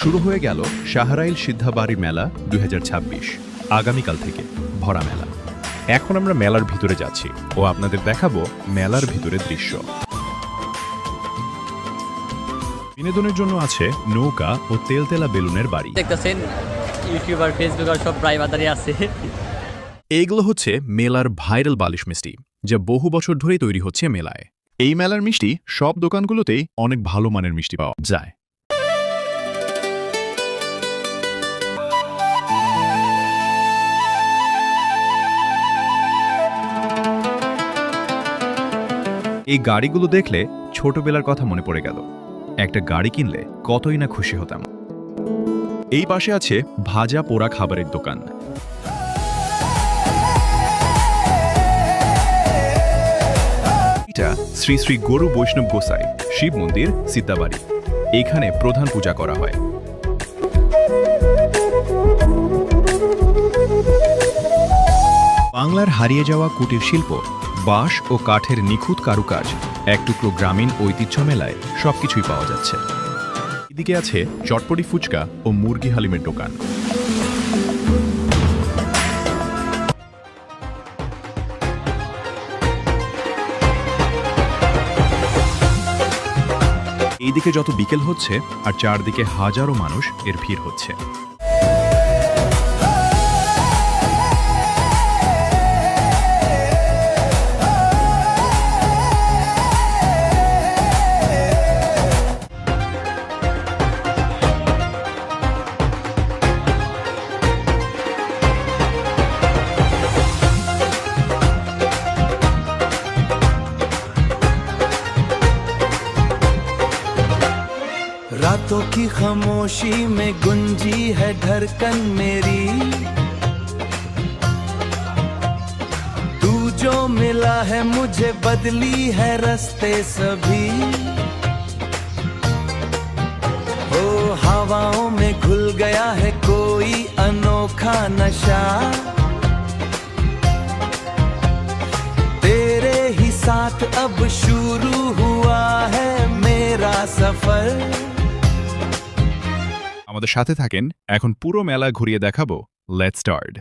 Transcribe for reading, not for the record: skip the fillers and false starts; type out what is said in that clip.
শুরু হয়ে গেল শাহরাইল সিদ্ধাবাড়ি মেলা ২০২৬ আগামীকাল থেকে ভরা মেলা। এখন আমরা মেলার ভিতরে যাচ্ছি ও আপনাদের দেখাবো মেলার ভিতরের দৃশ্য। বিনোদনের জন্য আছে নৌকা ও তেলতেলা বেলুনের বাড়ি। দেখতেছেন ইউটিউবার ফেসবুকার সব প্রায় বাজারে আছে। এইগুলো হচ্ছে মেলার ভাইরাল বালিশ মিষ্টি, যা বহু বছর ধরেই তৈরি হচ্ছে মেলায়। এই মেলার মিষ্টি সব দোকানগুলোতেই অনেক ভালো মানের মিষ্টি পাওয়া যায়। এই গাড়িগুলো দেখলে ছোটবেলার কথা মনে পড়ে গেল। একটা গাড়ি কিনলে কতই না খুশি হতাম। এই পাশে আছে ভাজা পোড়া খাবারের দোকান। এটা শ্রী শ্রী গরু বৈষ্ণব গোসাই শিব মন্দির সীতাবাড়ি। এখানে প্রধান পূজা করা হয়। বাংলার হারিয়ে যাওয়া কুটির শিল্প, বাঁশ ও কাঠের নিখুঁত কারুকাজ, এক টুকরো গ্রামীণ ঐতিহ্য মেলায় সবকিছুই পাওয়া যাচ্ছে। এদিকে আছে চটপটি ফুচকা ও মুরগি হালিমের দোকান। এইদিকে যত বিকেল হচ্ছে আর চারদিকে হাজারো মানুষ এর ভিড় হচ্ছে। रातों की खामोशी में गुंजी है धड़कन मेरी, तू जो मिला है मुझे बदली है रास्ते सभी। हो हवाओं में घुल गया है कोई अनोखा नशा, तेरे ही साथ अब शुरू हुआ है मेरा सफर। আমাদের সাথে থাকেন, এখন পুরো মেলা ঘুরিয়ে দেখাবো। Let's start.